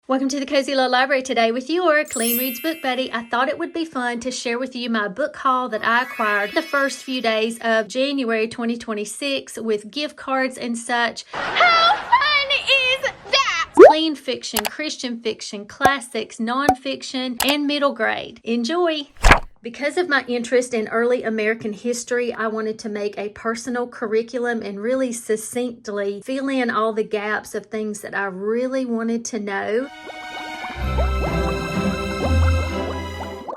Welcome to the Cozy Little Library. Today with your Clean Reads Book Buddy. I thought it would be fun to share with you my book haul that I acquired the first few days of January 2026 with gift cards and such. How fun is that? Clean fiction, Christian fiction, classics, nonfiction, and middle grade. Enjoy! Because of my interest in early American history, I wanted to make a personal curriculum and really succinctly fill in all the gaps of things that I really wanted to know.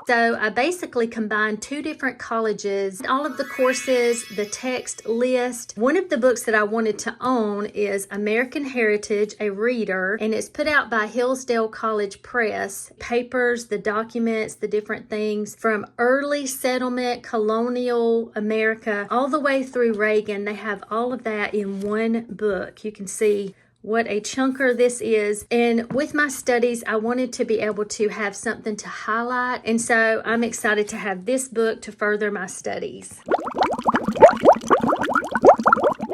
So I basically combined two different colleges, all of the courses, the text list. One of the books that I wanted to own is American Heritage, a Reader, and it's put out by Hillsdale College Press. Papers, the documents, the different things from early settlement, colonial America, all the way through Reagan. They have all of that in one book. You can see what a chunker this is. And with my studies, I wanted to be able to have something to highlight. And so I'm excited to have this book to further my studies.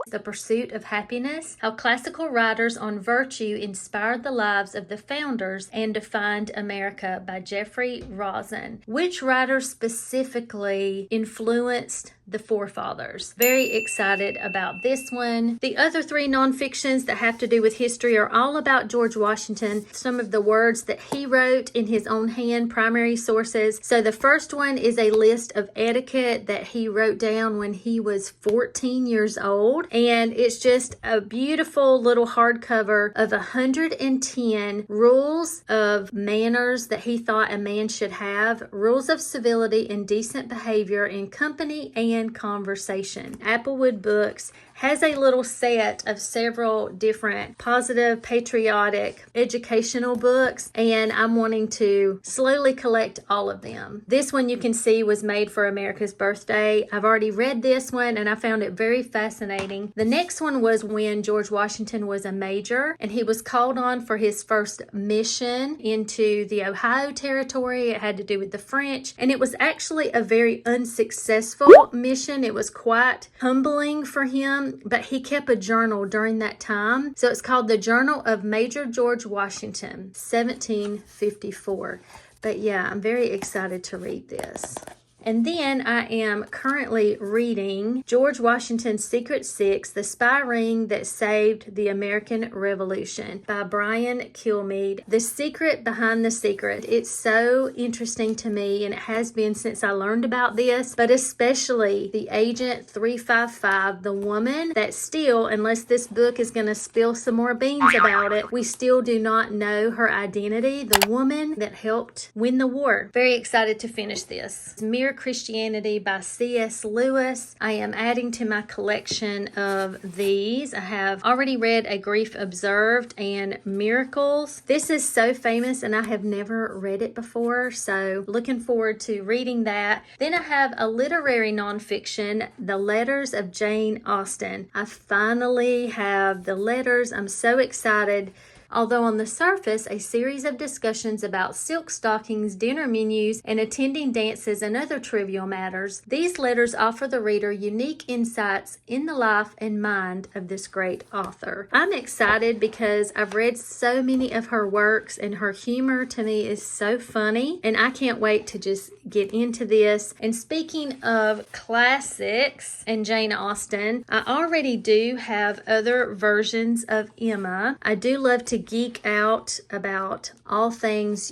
The Pursuit of Happiness, How Classical Writers on Virtue Inspired the Lives of the Founders and Defined America by Jeffrey Rosen. Which writers specifically influenced the forefathers? Very excited about this one. The other three nonfictions that have to do with history are all about George Washington, some of the words that he wrote in his own hand, primary sources. So the first one is a list of etiquette that he wrote down when he was 14 years old. And it's just a beautiful little hardcover of 110 rules of manners that he thought a man should have, rules of civility and decent behavior in company and conversation. Applewood Books has a little set of several different positive, patriotic, educational books, and I'm wanting to slowly collect all of them. This one you can see was made for America's birthday. I've already read this one and I found it very fascinating. The next one was when George Washington was a major and he was called on for his first mission into the Ohio Territory. It had to do with the French, and it was actually a very unsuccessful mission. It was quite humbling for him, but he kept a journal during that time. So it's called the Journal of Major George Washington, 1754. But yeah, I'm very excited to read this. And then I am currently reading George Washington's Secret Six, The Spy Ring That Saved the American Revolution by Brian Kilmeade. The secret behind the secret. It's so interesting to me, and it has been since I learned about this, but especially the Agent 355, the woman that still, unless this book is going to spill some more beans about it, we still do not know her identity. The woman that helped win the war. Very excited to finish this. Mere Christianity by C.S. Lewis. I am adding to my collection of these. I have already read A Grief Observed and Miracles. This is so famous and I have never read it before, so looking forward to reading that. Then I have a literary nonfiction, The Letters of Jane Austen. I finally have the letters. I'm so excited. Although on the surface, a series of discussions about silk stockings, dinner menus, and attending dances and other trivial matters, these letters offer the reader unique insights in the life and mind of this great author. I'm excited because I've read so many of her works and her humor to me is so funny, and I can't wait to just get into this. And speaking of classics and Jane Austen, I already do have other versions of Emma. I do love to geek out about all things,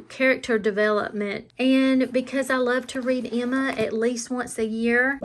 character development. And because I love to read Emma at least once a year,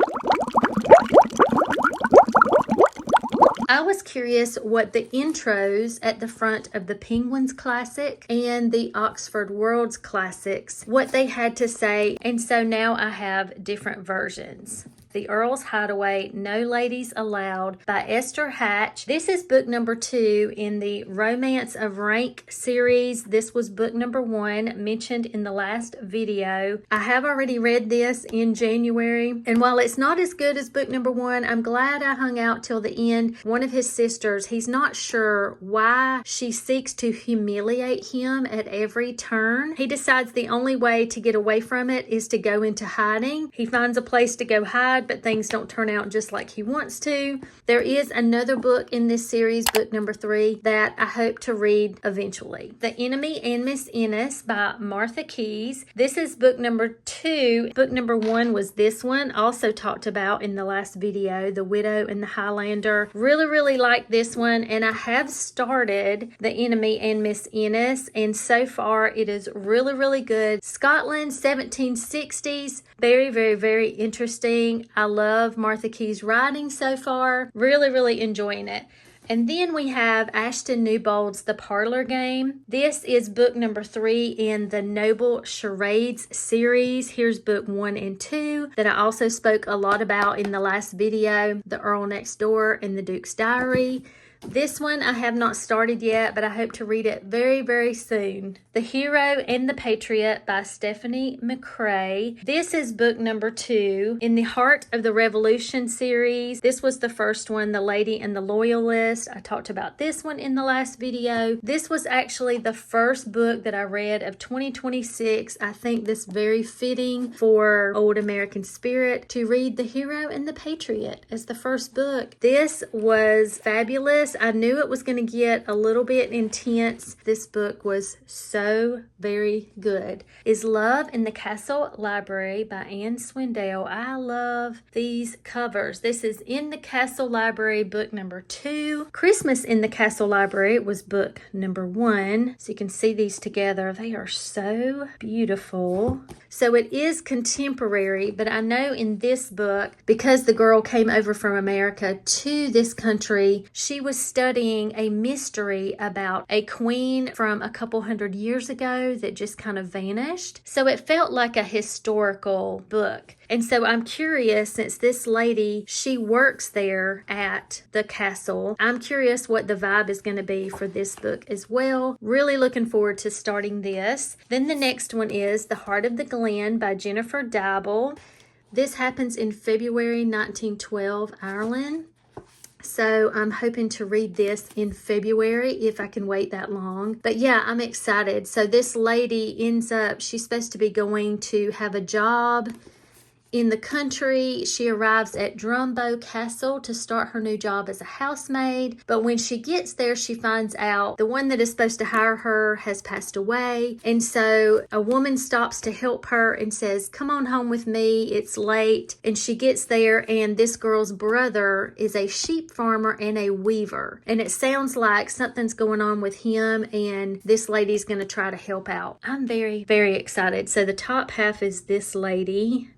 I was curious what the intros at the front of the Penguins Classic and the Oxford World's Classics, what they had to say. And so now I have different versions. The Earl's Hideaway, No Ladies Allowed by Esther Hatch. This is book number 2 in the Romance of Rank series. This was book number 1 mentioned in the last video. I have already read this in January, and while it's not as good as book number 1, I'm glad I hung out till the end. One of his sisters, he's not sure why she seeks to humiliate him at every turn. He decides the only way to get away from it is to go into hiding. He finds a place to go hide tried, but things don't turn out just like he wants to. There is another book in this series, book number 3, that I hope to read eventually. The Enemy and Miss Innes by Martha Keyes. This is book number 2. Book number 1 was this one, also talked about in the last video, The Widow and the Highlander. Really like this one, and I have started The Enemy and Miss Innes, and so far it is really good. Scotland, 1760s. Very interesting. I love Martha Keyes' writing so far. Really enjoying it. And then we have Ashtyn Newbold's The Parlor Game. This is book number 3 in the Noble Charades series. Here's book 1 and 2 that I also spoke a lot about in the last video, The Earl Next Door and The Duke's Diary. This one I have not started yet, but I hope to read it very soon. The Hero and the Patriot by Stephanie McRae. This is book number 2 in the Heart of the Revolution series. This was the first one, The Lady and the Loyalist. I talked about this one in the last video. This was actually the first book that I read of 2026. I think this very fitting for Old American Spirit to read The Hero and the Patriot as the first book. This was fabulous. I knew it was going to get a little bit intense. This book was so very good. Is Love in the Castle Library by Anne Swindell. I love these covers. This is In the Castle Library, book number 2. Christmas in the Castle Library was book number 1. So you can see these together. They are so beautiful. So it is contemporary, but I know in this book, because the girl came over from America to this country, she was studying a mystery about a queen from a couple hundred years ago that just kind of vanished. So it felt like a historical book. And so I'm curious, since this lady, she works there at the castle, I'm curious what the vibe is going to be for this book as well. Really looking forward to starting this. Then the next one is The Heart of the Glen by Jennifer Deibel. This happens in February 1912, Ireland. So I'm hoping to read this in February if I can wait that long. But yeah, I'm excited. So this lady ends up, she's supposed to be going to have a job in the country. She arrives at Drumbo Castle to start her new job as a housemaid. But when she gets there, she finds out the one that is supposed to hire her has passed away. And so a woman stops to help her and says, "Come on home with me, it's late." And she gets there, and this girl's brother is a sheep farmer and a weaver. And it sounds like something's going on with him, and this lady's going to try to help out. I'm very excited. So the top half is this lady.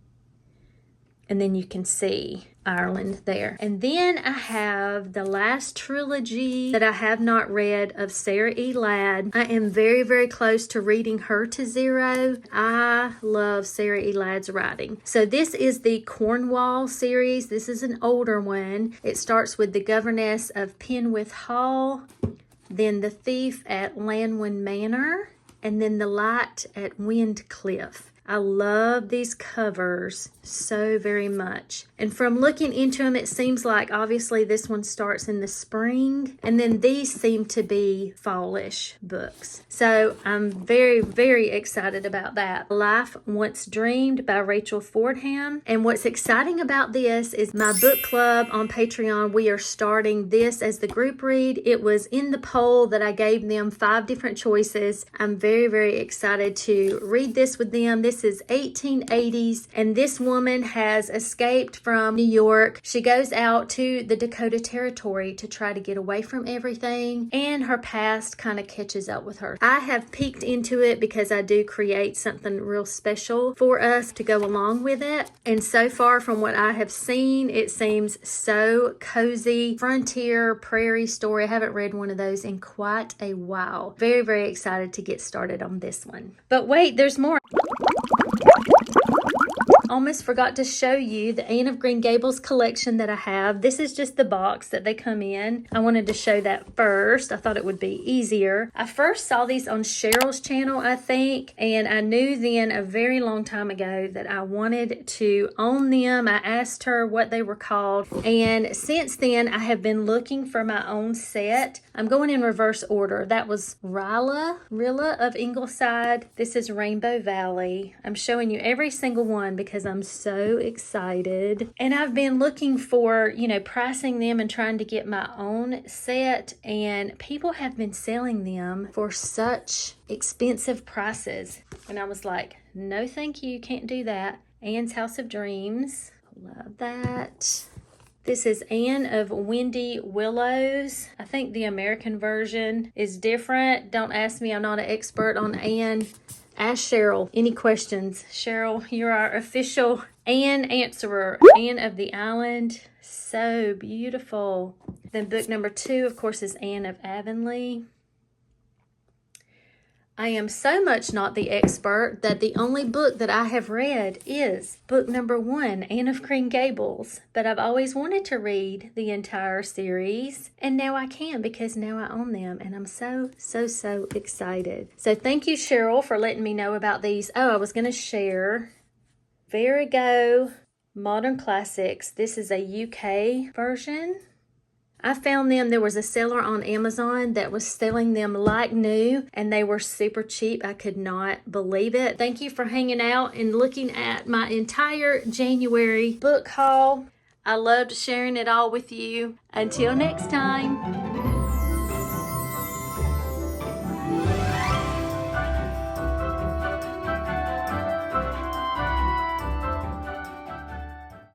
And then you can see Ireland there. And then I have the last trilogy that I have not read of Sarah E. Ladd. I am very close to reading her to zero. I love Sarah E. Ladd's writing. So this is the Cornwall series. This is an older one. It starts with The Governess of Penwith Hall, then The Thief at Lanwin Manor, and then The Light at Windcliff. I love these covers so very much. And from looking into them, it seems like obviously this one starts in the spring, and then these seem to be fallish books. So I'm very excited about that. Life Once Dreamed by Rachel Fordham. And what's exciting about this is my book club on Patreon. We are starting this as the group read. It was in the poll that I gave them 5 different choices. I'm very excited to read this with them. This is 1880s, and this woman has escaped from New York. She goes out to the Dakota Territory to try to get away from everything, and her past kind of catches up with her. I have peeked into it because I do create something real special for us to go along with it, and so far from what I have seen, it seems so cozy, frontier, prairie story. I haven't read one of those in quite a while. Very excited to get started on this one. But wait, there's more. Almost forgot to show you the Anne of Green Gables collection that I have. This is just the box that they come in. I wanted to show that first. I thought it would be easier. I first saw these on Cheryl's channel, I think, and I knew then a very long time ago that I wanted to own them. I asked her what they were called, and since then I have been looking for my own set. I'm going in reverse order. That was Rilla of Ingleside. This is Rainbow Valley. I'm showing you every single one because because I'm so excited. And I've been looking for, pricing them and trying to get my own set. And people have been selling them for such expensive prices. And I was like, no, thank you. Can't do that. Anne's House of Dreams. Love that. This is Anne of Windy Willows. I think the American version is different. Don't ask me. I'm not an expert on Anne. Ask Cheryl any questions. Cheryl, you're our official Anne answerer. Anne of the Island. So beautiful. Then book number 2, of course, is Anne of Avonlea. I am so much not the expert that the only book that I have read is book number 1, Anne of Green Gables. But I've always wanted to read the entire series, and now I can because now I own them, and I'm so excited. So thank you, Cheryl, for letting me know about these. Oh, I was going to share Verigo Modern Classics. This is a UK version. I found them, there was a seller on Amazon that was selling them like new, and they were super cheap. I could not believe it. Thank you for hanging out and looking at my entire January book haul. I loved sharing it all with you. Until next time.